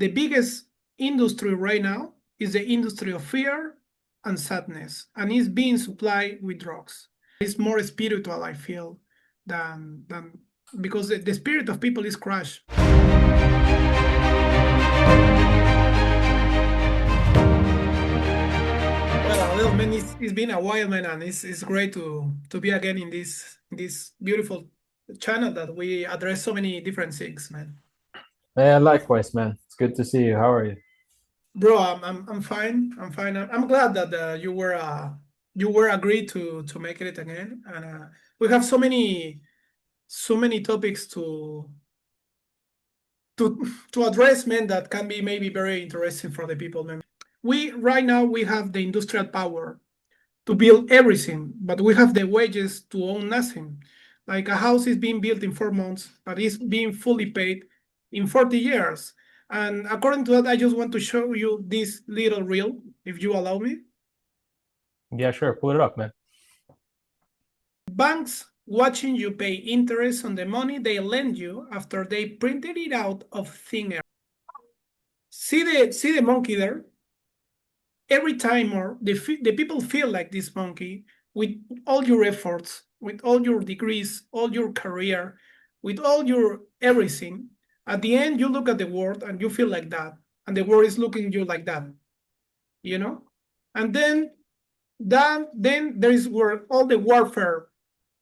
the biggest industry right now is the industry of fear and sadness, and it's being supplied with drugs. It's more spiritual, I feel, than because the spirit of people is crushed. Well, man, it's been a while, man, and it's great to be again in this beautiful channel that we address so many different things, man. Yeah, likewise, man. It's good to see you. How are you? Bro, I'm fine. I'm fine. I'm glad that you were agreed to make it again, and we have so many topics to address, man, that can be maybe very interesting for the people, man. Right now we have the industrial power to build everything, but we have the wages to own nothing. Like a house is being built in 4 months, but it's being fully paid in 40 years. And according to that, I just want to show you this little reel, if you allow me. Yeah, sure. Pull it up, man. Banks watching you pay interest on the money they lend you after they printed it out of thin air. See the monkey there? Every time more, the people feel like this monkey with all your efforts, with all your degrees, all your career, with all your everything. At the end, you look at the world and you feel like that, and the world is looking at you like that, you know. And then there is where all the warfare,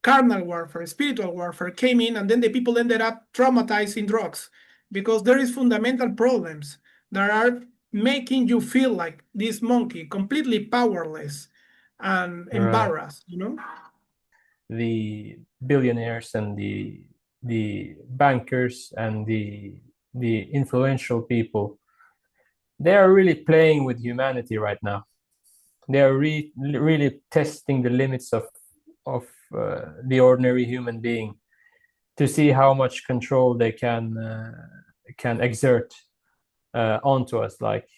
carnal warfare, spiritual warfare came in, and then the people ended up traumatized in drugs because there is fundamental problems that are making you feel like this monkey, completely powerless and Right. embarrassed, you know? The billionaires and the bankers and the influential people, they are really playing with humanity right now. They are really testing the limits of the ordinary human being to see how much control they can exert onto us. Like,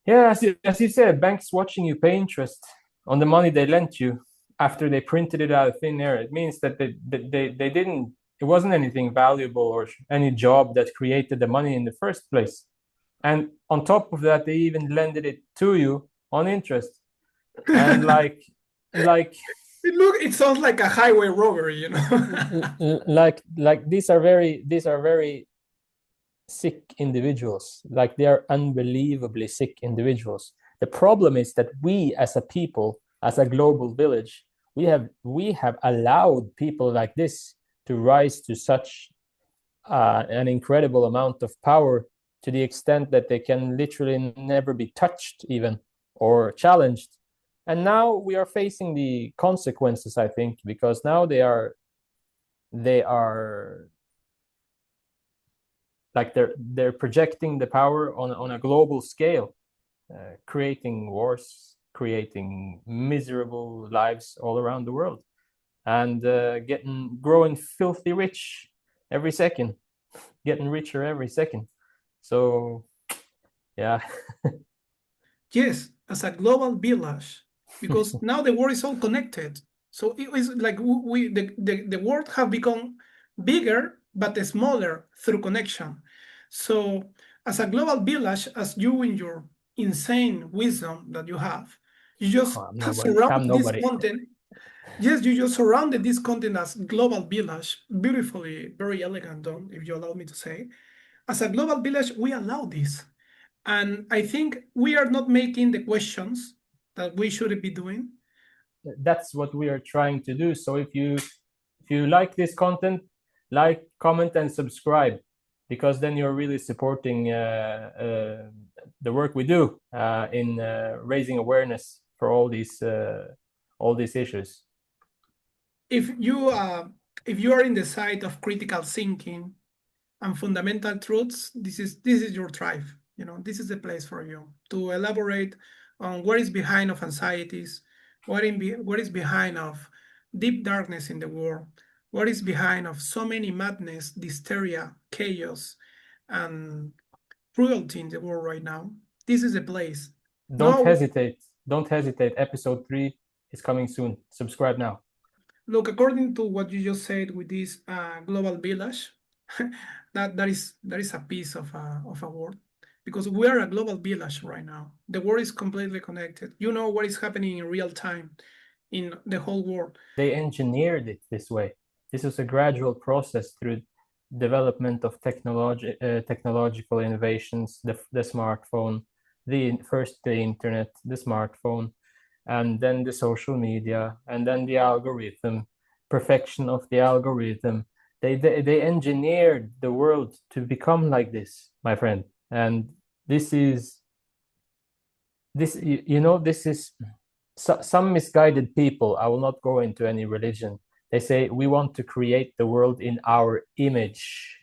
yeah, as you said, banks watching you pay interest on the money they lent you after they printed it out of thin air. It means that they didn't, it wasn't anything valuable or any job that created the money in the first place. And on top of that, they even lended it to you on interest. And like It sounds like a highway robbery, you know? like these are very sick individuals. Like, they are unbelievably sick individuals. The problem is that we as a people, as a global village, we have allowed people like this to rise to such an incredible amount of power, to the extent that they can literally never be touched even or challenged. And now we are facing the consequences, I think, because now they are like they're projecting the power on a global scale, creating wars, creating miserable lives all around the world, and growing filthy rich every second, getting richer every second. So yeah. Yes, as a global village, because now the world is all connected. So it is like the world have become bigger but smaller through connection. So as a global village, as you in your insane wisdom that you have, you just I'm nobody. I'm surround this nobody. content. Yes, you just surrounded this content as global village, beautifully, very elegant, Don, if you allow me to say. As a global village, we allow this. And I think we are not making the questions that we should be doing. That's what we are trying to do. So if you like this content, like, comment, and subscribe, because then you're really supporting the work we do in raising awareness for all these issues. If you are in the side of critical thinking and fundamental truths, this is your tribe. You know, this is the place for you to elaborate on what is behind of anxieties, what is behind of deep darkness in the world, what is behind of so many madness, hysteria, chaos, and cruelty in the world right now. This is the place. Don't No, hesitate. Don't hesitate. Episode 3 is coming soon. Subscribe now. look, according to what you just said with this global village, that is a piece of a world, because we are a global village right now. The world is completely connected. You know what is happening in real time in the whole world. They engineered it this way. This was a gradual process through development of technological innovations, the smartphone, first the internet, the smartphone, and then the social media, and then the algorithm, perfection of the algorithm. They engineered the world to become like this, my friend. And this is this this is some misguided people. I will not go into any religion. They say we want to create the world in our image.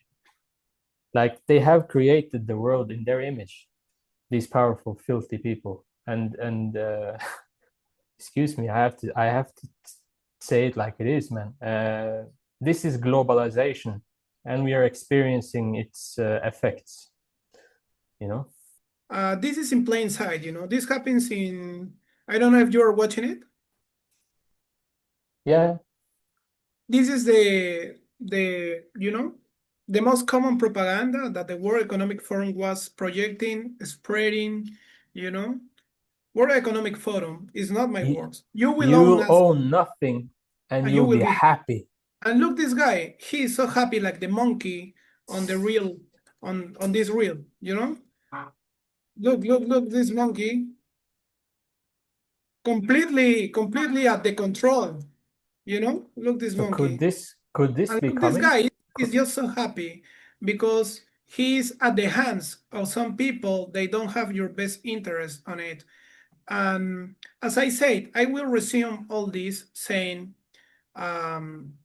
Like they have created the world in their image, these powerful, filthy people. And excuse me, I have to say it like it is, man. This is globalization, and we are experiencing its effects. You know. This is in plain sight. This happens in. I don't know if you are watching it. Yeah. This is the most common propaganda that the World Economic Forum was projecting, spreading. You know, World Economic Forum is not my You, words. You will you own will nothing, own nothing, and and you you'll will be be happy. happy. And look, this guy, he is so happy, like the monkey on the reel, on this reel. Look, this monkey, completely at the control. Look, this So monkey. could this And be look, this coming? guy is just so happy because he's at the hands of some people. They don't have your best interest on it. And as I said, I will resume all this saying, um,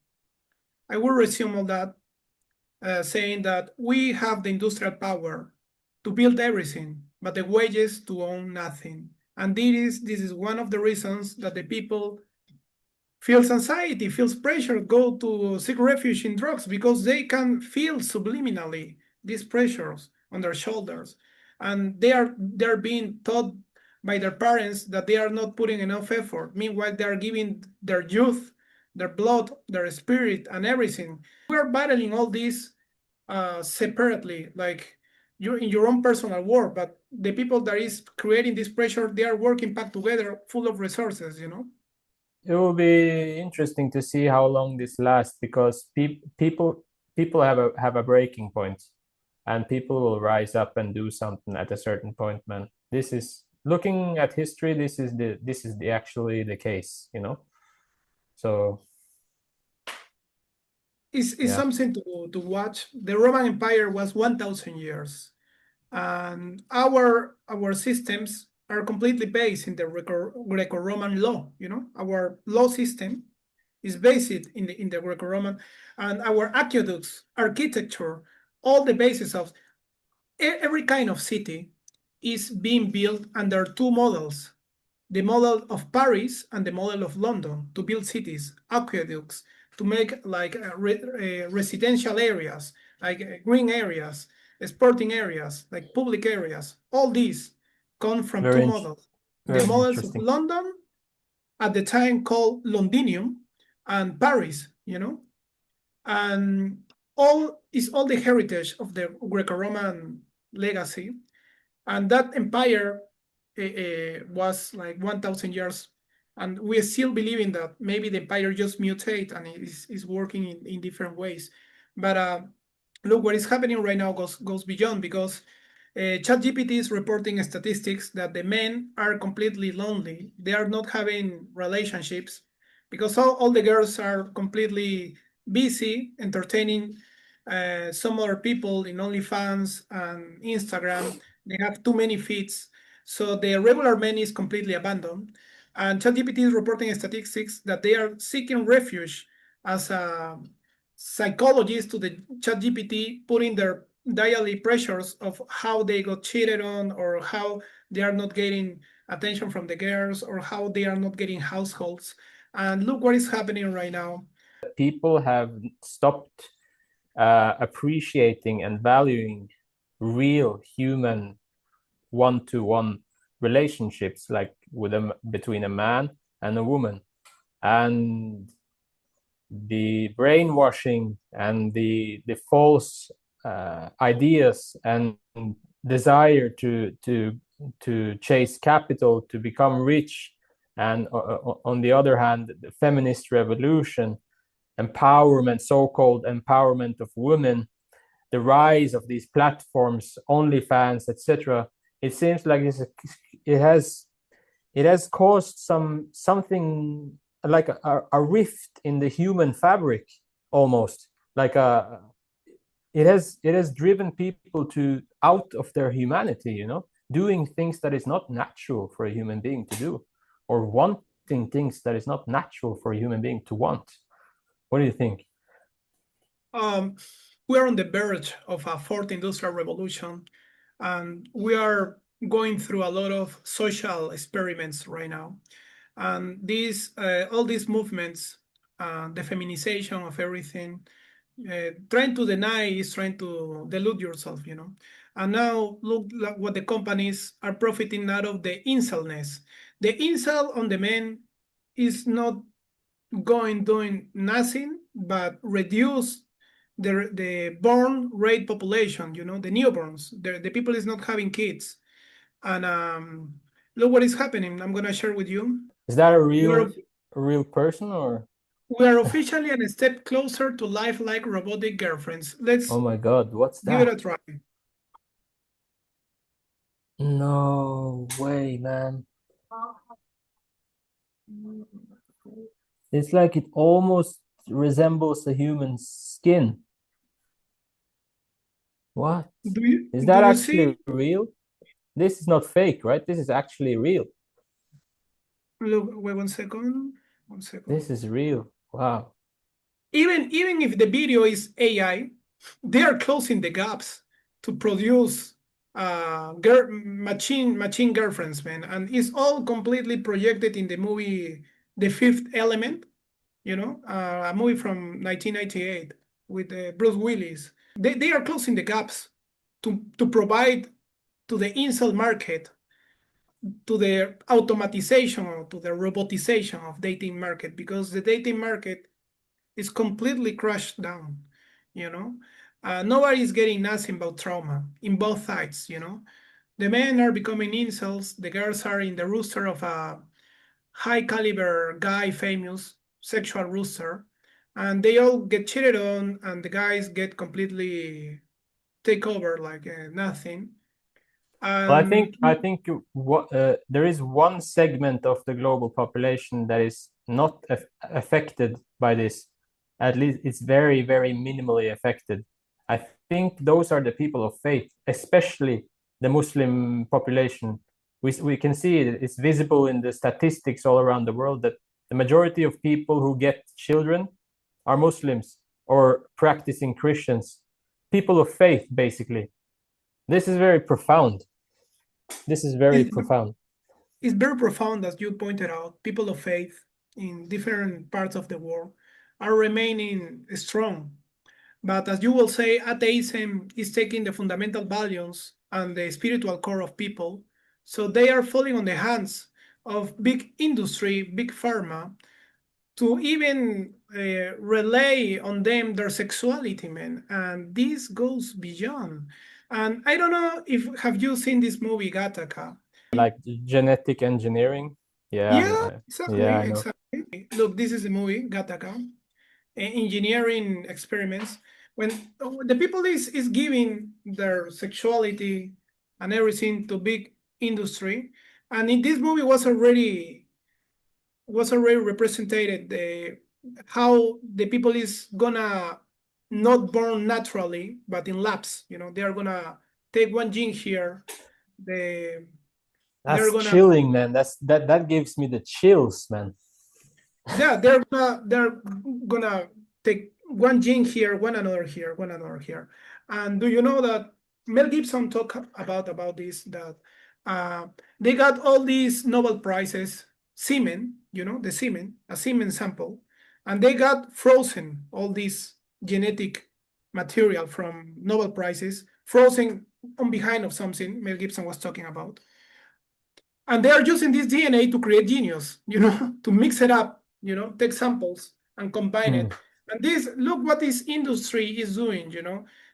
I will resume all that saying that we have the industrial power to build everything, but the wages to own nothing. And this is one of the reasons that the people feels anxiety, feels pressure, go to seek refuge in drugs, because they can feel subliminally these pressures on their shoulders, and they're being taught by their parents that they are not putting enough effort. Meanwhile, they are giving their youth, their blood, their spirit, and everything. We are battling all this separately, like you're in your own personal work, but the people that is creating this pressure, they are working back together, full of resources. It will be interesting to see how long this lasts, because people have a breaking point, and people will rise up and do something at a certain point, man. This is looking at history. This is actually the case, So It's yeah. something to watch. The Roman Empire was 1,000 years, and our systems are completely based in the Greco-Roman law. Our law system is based in the Greco-Roman, and our aqueducts, architecture, all the basis of every kind of city is being built under two models: the model of Paris and the model of London, to build cities, aqueducts, to make like residential areas, like green areas, sporting areas, like public areas. All these come from two very models: the very models of interesting. London, at the time called Londinium, and Paris. And all the heritage of the Greco-Roman legacy, and that empire was like 1,000 years, and we still believe in that. Maybe the empire just mutate and is working in different ways. But look, what is happening right now goes beyond, because ChatGPT is reporting statistics that the men are completely lonely. They are not having relationships because all the girls are completely busy entertaining some other people in OnlyFans and Instagram. They have too many feeds. So the regular man is completely abandoned. And ChatGPT is reporting statistics that they are seeking refuge as a psychologist to the ChatGPT, putting their daily pressures of how they got cheated on, or how they are not getting attention from the girls, or how they are not getting households. And look what is happening right now. People have stopped appreciating and valuing real human one-to-one relationships, like between a man and a woman. And the brainwashing and the false ideas and desire to chase capital to become rich, and on the other hand, the feminist revolution, empowerment, so-called empowerment of women, the rise of these platforms, OnlyFans, etc. It seems like it has it has caused something like a rift in the human fabric, almost like a it has driven people to out of their humanity, you know, doing things that is not natural for a human being to do, or wanting things that is not natural for a human being to want. What do you think? We're on the verge of a fourth industrial revolution, and we are going through a lot of social experiments right now. And these all these movements, the feminization of everything, trying to deny is trying to delude yourself, you know. And now look like what the companies are profiting out of the incelness. The incel on the men is not going doing nothing but reduce the born rate population, you know, the newborns. The people is not having kids. And look what is happening. I'm gonna share with you. Is that We're a real person, or we are officially a step closer to life-like robotic girlfriends. oh Let's my god, what's give it a that? try. No way, man. It's like it almost resembles a human skin. What? Do you Is do that you see? actually real? This is not fake, right? This is actually real. Look, wait 1 second. 1 second. This is real. Wow. Even if the video is AI, they are closing the gaps to produce machine girlfriends, man, and it's all completely projected in the movie The Fifth Element. You know, a movie from 1998 with Bruce Willis. They are closing the gaps to provide to the incel market, to the automatization or to the robotization of dating market, because the dating market is completely crushed down, you know. Nobody's getting nothing about trauma in both sides, you know. The men are becoming incels, the girls are in the rooster of a high caliber guy, famous sexual rooster, and they all get cheated on, and the guys get completely take over like nothing. Well, And I think what there is one segment of the global population that is not affected by this. At least it's very, very minimally affected. I think those are the people of faith, especially the Muslim population. We can see it, it's visible in the statistics all around the world that the majority of people who get children are Muslims or practicing Christians, people of faith, basically. This is very profound. This is very it's, profound. it's very profound, as you pointed out. People of faith in different parts of the world are remaining strong. But as you will say, atheism is taking the fundamental values and the spiritual core of people. So they are falling on the hands of big industry, big pharma, to even relay on them their sexuality, man. And this goes beyond. And I don't know if have you seen this movie Gattaca? Like genetic engineering. Yeah, Yeah, exactly, I know. exactly. Look, this is the movie Gattaca, engineering experiments. When the people is giving their sexuality and everything to big industry, and in this movie was already represented the how the people is gonna not born naturally but in labs, you know, they are gonna take one gene here, they they're That's gonna chilling, man. That gives me the chills, man. yeah, they're gonna take one gene here, one another here, one another here. And do you know that Mel Gibson talked about this, that they got all these Nobel Prizes, semen, you know, the semen, a semen sample, and they got frozen all this genetic material from Nobel Prizes, frozen on behind of something Mel Gibson was talking about. And they are using this DNA to create genius, you know, to mix it up, you know, take samples and combine it. And this, look what this industry is doing,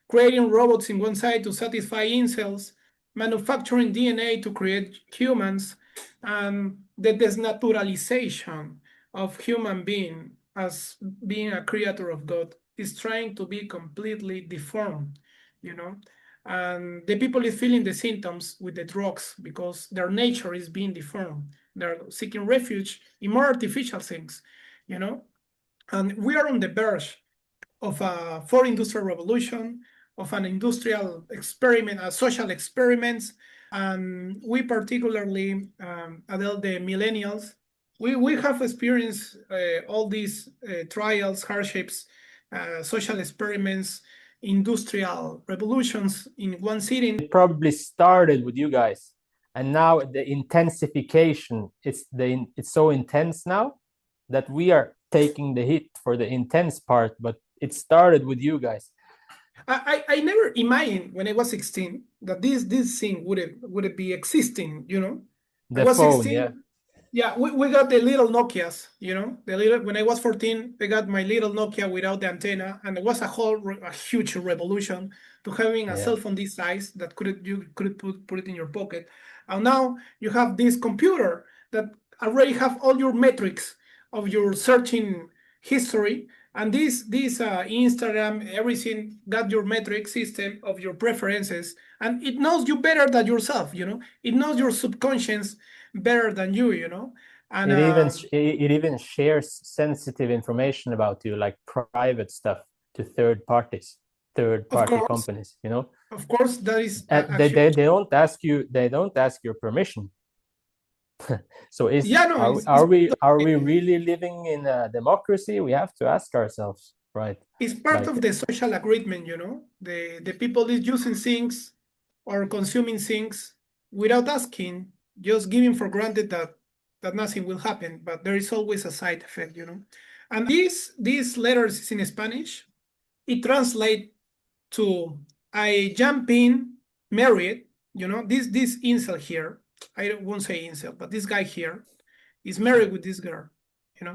creating robots in one side to satisfy incels, manufacturing DNA to create humans, and the desnaturalization of human being as being a creature of God is trying to be completely deformed, and the people is feeling the symptoms with the drugs because their nature is being deformed. They're seeking refuge in more artificial things, and we are on the verge of a fourth industrial revolution, of an industrial experiment, a social experiments, and we particularly, Adele, the millennials, we have experienced all these trials, hardships, social experiments, industrial revolutions in one sitting. It probably started with you guys, and now the intensification, it's so intense now that we are taking the hit for the intense part, but it started with you guys. I never imagined when I was 16 that this thing would be existing, I The was phone, 16. yeah. Yeah, we got the little Nokias, when I was 14, I got my little Nokia without the antenna, and it was a huge revolution to having a cell phone this size that you could put it in your pocket. And now you have this computer that already have all your metrics of your searching history, and this Instagram, everything got your metric system of your preferences, and it knows you better than yourself, it knows your subconscious better than you, and it even shares sensitive information about you, like private stuff, to third of party course, companies, that is they don't ask your permission. So yeah, no, are we really living in a democracy? We have to ask ourselves, right? it's part of the social agreement, the people is using things or consuming things without asking, just giving for granted that nothing will happen, but there is always a side effect, and these letters is in Spanish. It translates to I jump in, married, this incel here. I won't say incel, but this guy here is married with this girl,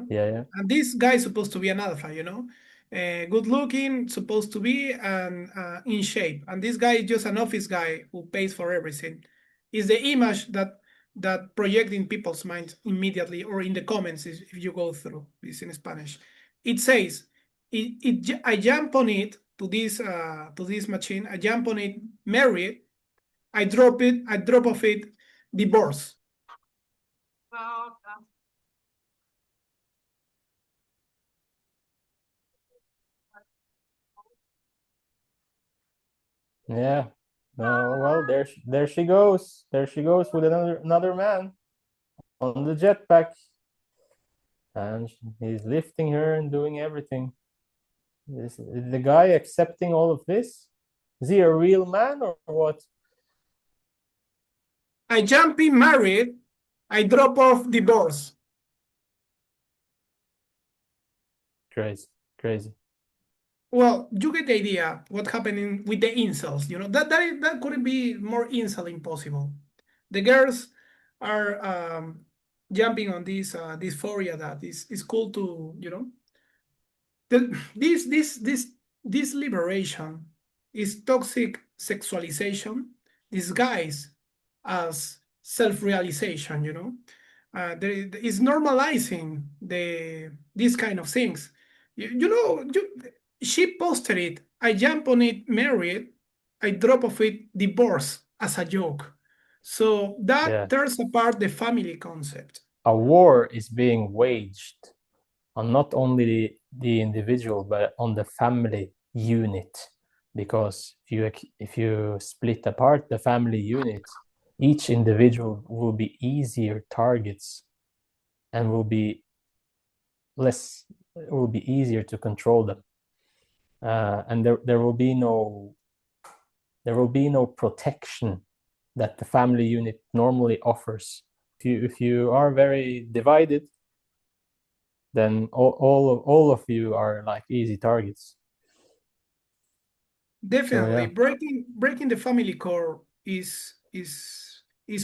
Yeah. and this guy is supposed to be an alpha, good looking, supposed to be, and in shape. And this guy is just an office guy who pays for everything. Is the image that project in people's minds immediately, or in the comments if you go through this in Spanish. It says, I jump on it to this machine. I jump on it, marry it. I drop off it, divorce. Yeah. No, well, there she goes. There she goes with another man on the jetpack, and he's lifting her and doing everything. Is the guy accepting all of this? Is he a real man or what? I jump in, married. I drop off, divorce. Crazy. Well, you get the idea what happening with the incels. That couldn't be more incel impossible. The girls are jumping on this dysphoria that is cool to this liberation is toxic sexualization disguised as self-realization. There is normalizing these kind of things. She posted it. I jump on it, married. I drop off it, divorce as a joke. So that Yeah. tears apart the family concept. A war is being waged on not only the individual but on the family unit, because if you split apart the family unit, each individual will be easier targets and will be easier to control them, and there will be no protection that the family unit normally offers. If you are very divided, then all of you are like easy targets. Definitely, So, yeah. breaking the family core is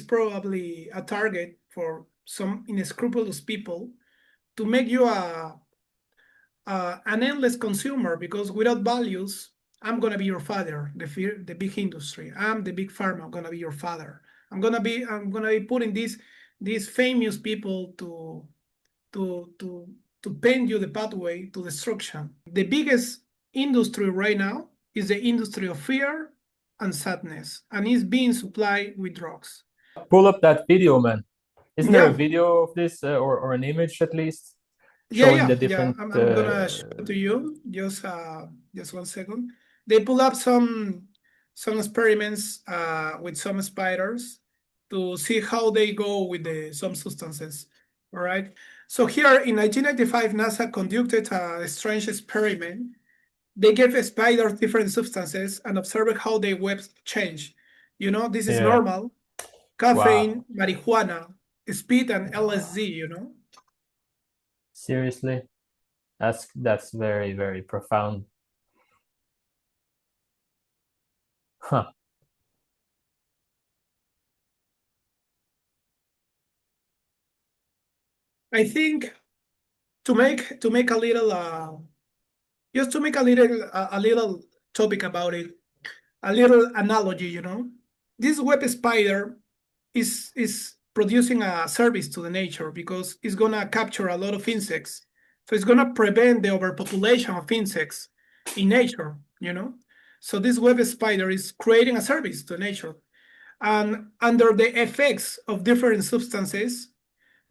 probably a target for some unscrupulous people to make you an endless consumer, because without values, I'm gonna be your father, the big industry. I'm the big pharma. I'm gonna be your father. I'm gonna be putting these famous people to to to paint you the pathway to destruction. The biggest industry right now is the industry of fear and sadness, and it's being supplied with drugs. Pull up that video, man. Isn't there a Yeah, video of this, or an image at least, yeah, showing yeah, the yeah. different? I'm gonna show it to you. Just 1 second. They pull up some experiments with some spiders to see how they go with some substances. All right. So here in 1995, NASA conducted a strange experiment. They gave spiders different substances and observed how their webs change. This is Yeah. normal. Wow. Caffeine, marijuana, speed, and LSD. Seriously, that's very, very profound. Huh. I think to make a little just to make a little topic about it, a little analogy. This web spider is producing a service to the nature because it's gonna capture a lot of insects, so it's gonna prevent the overpopulation of insects in nature. So this web spider is creating a service to nature, and under the effects of different substances,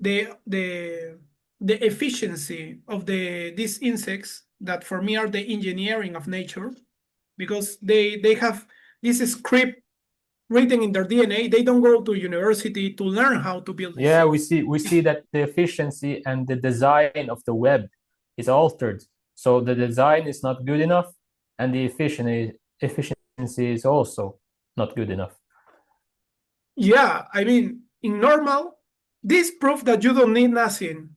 the the the efficiency of these insects, that for me are the engineering of nature, because they have this script written in their DNA. They don't go to university to learn how to build these Yeah, we things. see that the efficiency and the design of the web is altered. So the design is not good enough, and the efficiency is also not good enough. Yeah, I mean, in normal, this proof that you don't need nothing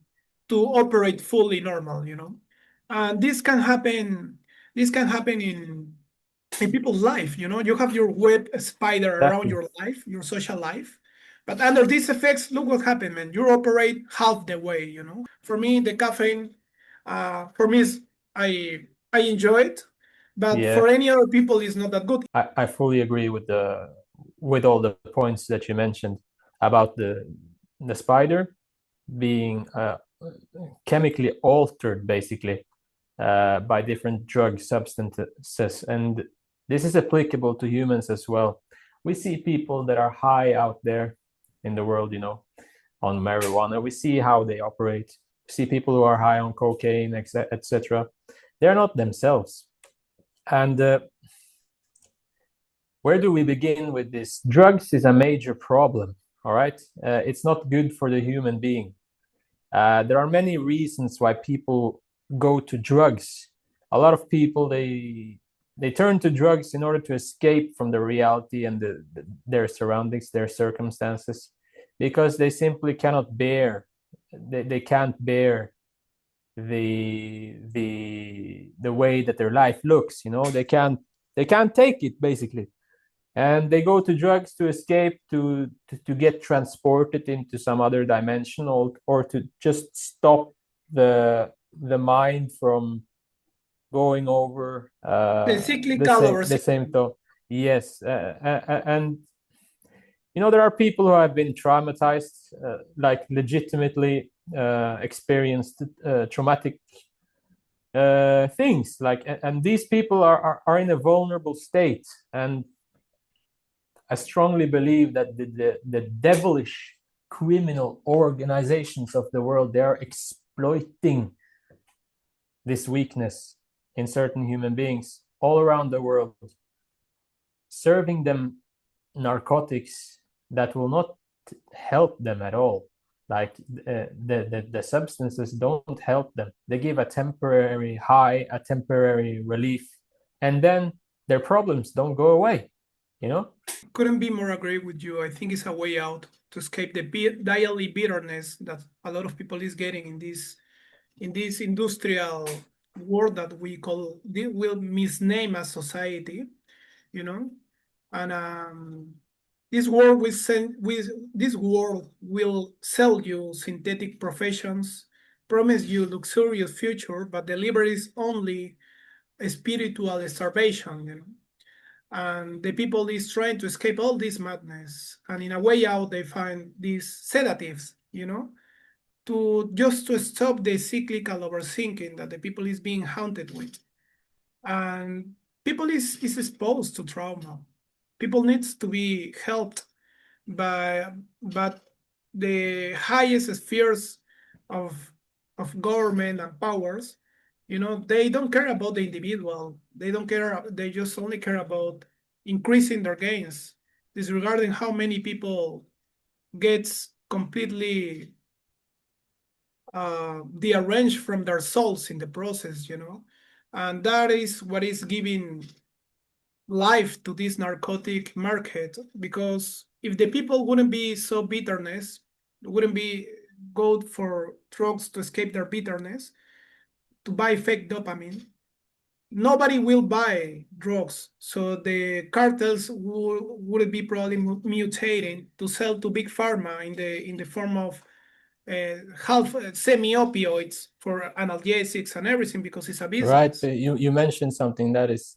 to operate fully normal. And this can happen. This can happen in people's life. You have your web spider around Exactly. your life, your social life. But under these effects, look what happened, man. You operate half the way. For me, the caffeine, for me, I enjoy it, but Yeah, for any other people, it's not that good. I fully agree with all the points that you mentioned about the spider being chemically altered, basically, by different drug substances. And this is applicable to humans as well. We see people that are high out there in the world, on marijuana. We see how they operate. We see people who are high on cocaine, etc. They're not themselves. And where do we begin with this? Drugs is a major problem. All right. It's not good for the human being. There are many reasons why people go to drugs. A lot of people, they turn to drugs in order to escape from the reality and their surroundings, their circumstances, because they simply cannot bear. They can't bear the way that their life looks. They can't take it, basically, and they go to drugs to escape, to get transported into some other dimension, or to just stop the mind from going over The the cyclical same the overthinking. same thought. Yes, and there are people who have been traumatized, like legitimately experienced traumatic things, like, and these people are in a vulnerable state. And I strongly believe that the devilish criminal organizations of the world, they are exploiting this weakness in certain human beings all around the world, serving them narcotics that will not help them at all. Like the substances don't help them. They give a temporary high, a temporary relief, and then their problems don't go away. You know? Couldn't be more agree with you. I think it's a way out to escape the daily bitterness that a lot of people is getting in this industrial world that will misname as society, you know, and this world will sell you synthetic professions, promise you luxurious future, but delivers only a spiritual starvation, And the people is trying to escape all this madness, and in a way out, they find these sedatives, to just to stop the cyclical overthinking that the people is being haunted with. And people is exposed to trauma. People needs to be helped by, but the highest spheres of government and powers, they don't care about the individual. They don't care. They just only care about increasing their gains, disregarding how many people gets completely rearranged from their souls in the process, and that is what is giving life to this narcotic market. Because if the people wouldn't be so bitterness, wouldn't be go for drugs to escape their bitterness, to buy fake dopamine, nobody will buy drugs. So the cartels would be probably mutating to sell to big pharma in the form of half semi opioids for analgesics and everything, because it's a Right, business. but you mentioned something, that is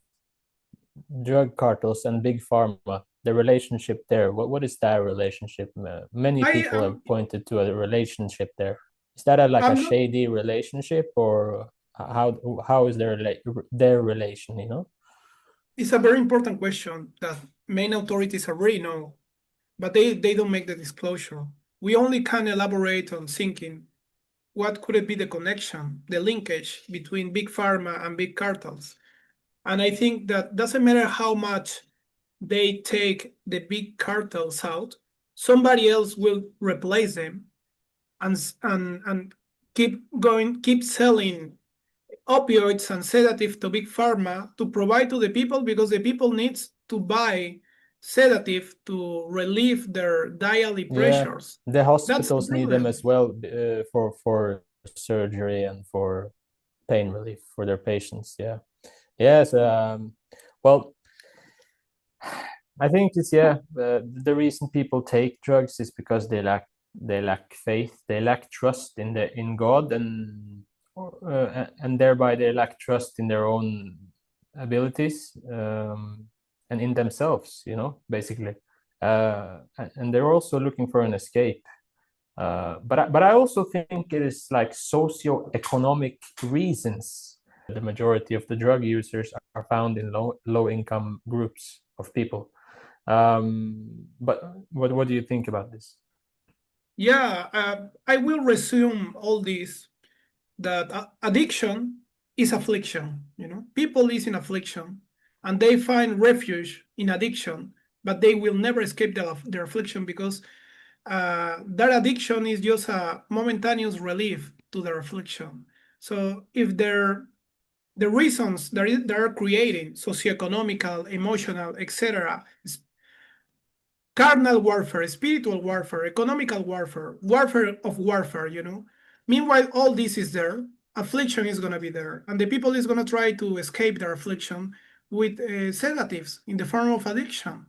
drug cartels and big pharma, the relationship there. What is that relationship? Many I people have am pointed to a relationship there. Is that like a I'm not. shady relationship, or how is their relation, It's a very important question that main authorities already know, but they don't make the disclosure. We only can elaborate on thinking what could it be the connection, the linkage between big pharma and big cartels. And I think that doesn't matter how much they take the big cartels out, somebody else will replace them, and keep selling opioids and sedatives to big pharma to provide to the people, because the people needs to buy sedative to relieve their daily Yeah, pressures. the That's the hospitals need them as problem. well, for surgery and for pain relief for their patients. Yeah. Yes. Well, I think it's, yeah. The reason people take drugs is because they lack faith, they lack trust in God, and thereby they lack trust in their own abilities, and in themselves. Basically, and they're also looking for an escape. But I also think it is like socio-economic reasons. The majority of the drug users are found in low income groups of people. But what do you think about this? Yeah, I will resume all this, that addiction is affliction. People is in affliction, and they find refuge in addiction, but they will never escape their affliction, because that addiction is just a momentaneous relief to their affliction. So if the reasons that are creating socioeconomical, emotional, etc., carnal warfare, spiritual warfare, economical warfare, warfare of warfare, Meanwhile, all this is there. Affliction is going to be there. And the people is going to try to escape their affliction with sedatives in the form of addiction,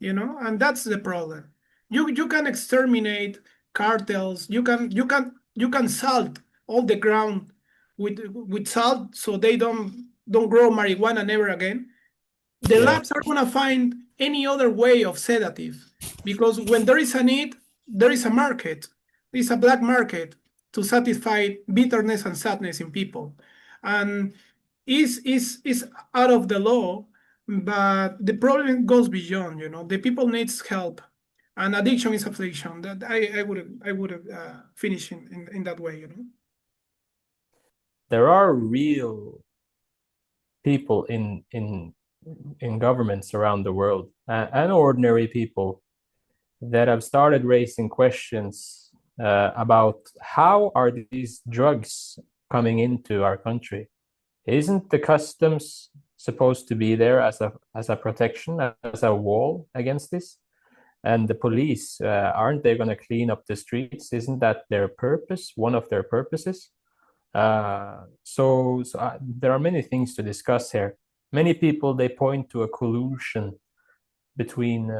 And that's the problem. You can exterminate cartels. You can salt all the ground with salt, so they don't grow marijuana never again. The Yeah. labs are going to find any other way of sedative, because when there is a need, there is a market. There is a black market to satisfy bitterness and sadness in people. And is out of the law, but the problem goes beyond, The people needs help. And addiction is affliction. That I would finish in that way, There are real people in governments around the world, and ordinary people, that have started raising questions about how are these drugs coming into our country. Isn't the customs supposed to be there as a protection, as a wall against this? And the police, aren't they going to clean up the streets? Isn't that their purpose, one of their purposes? So there are many things to discuss here. Many people, they point to a collusion between,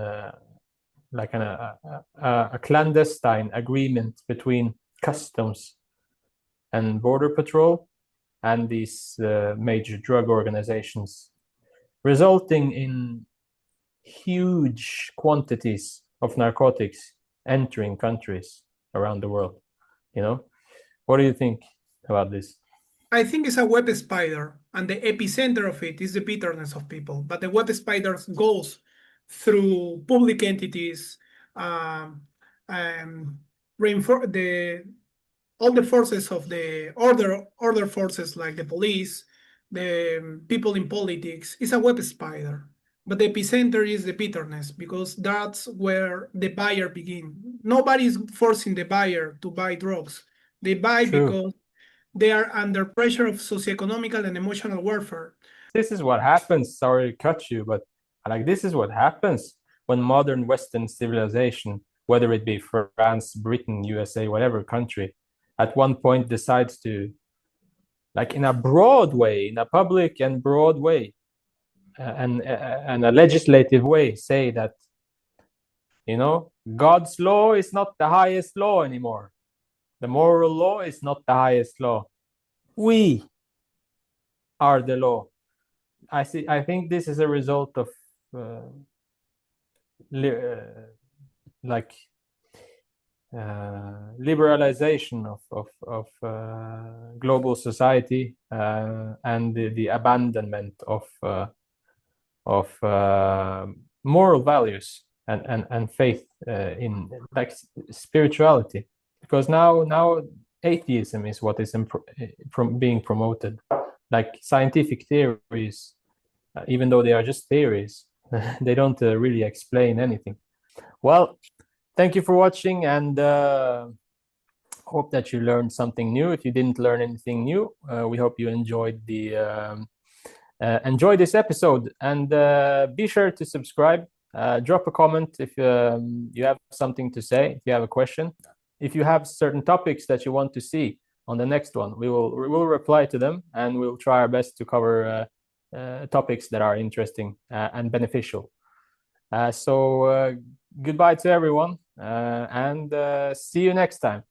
like a clandestine agreement between customs and Border Patrol and these major drug organizations, resulting in huge quantities of narcotics entering countries around the world. What do you think about this? I think it's a web spider, and the epicenter of it is the bitterness of people. But the web spider goes through public entities, um, reinforce the all the forces of the order forces like the police, the people in politics. It's a web spider. But the epicenter is the bitterness because that's where the buyer begins. Nobody's forcing the buyer to buy drugs. They buy True. because they are under pressure of socioeconomical and emotional warfare. This is what happens. Sorry to cut you, but this is what happens when modern Western civilization, whether it be France, Britain, USA, whatever country, at one point decides to, in a broad way, in a public and broad way, and a legislative way, say that, God's law is not the highest law anymore. The moral law is not the highest law. We are the law. I think this is a result of liberalization of global society and the abandonment of moral values and faith in spirituality, because now atheism is what is being promoted, scientific theories, even though they are just theories. They don't really explain anything. Well, thank you for watching, and hope that you learned something new. If you didn't learn anything new, we hope you enjoyed enjoy this episode, and be sure to subscribe. Drop a comment if you have something to say, if you have a question. If you have certain topics that you want to see on the next one, we will reply to them, and we'll try our best to cover topics that are interesting and beneficial. So goodbye to everyone, and see you next time.